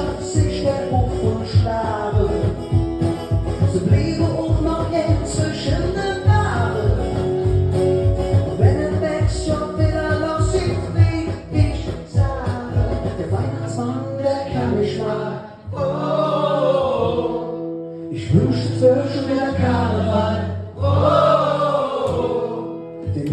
hat sich der Ofen schlagen. Sie blieben auch noch zwischen den Jahren. Und wenn er wächst, schon wieder los sieht, wie ich sage, der Weihnachtsmann, der kann nicht mal. Oh, ich wünschte für schon wieder Karneval. Oh, den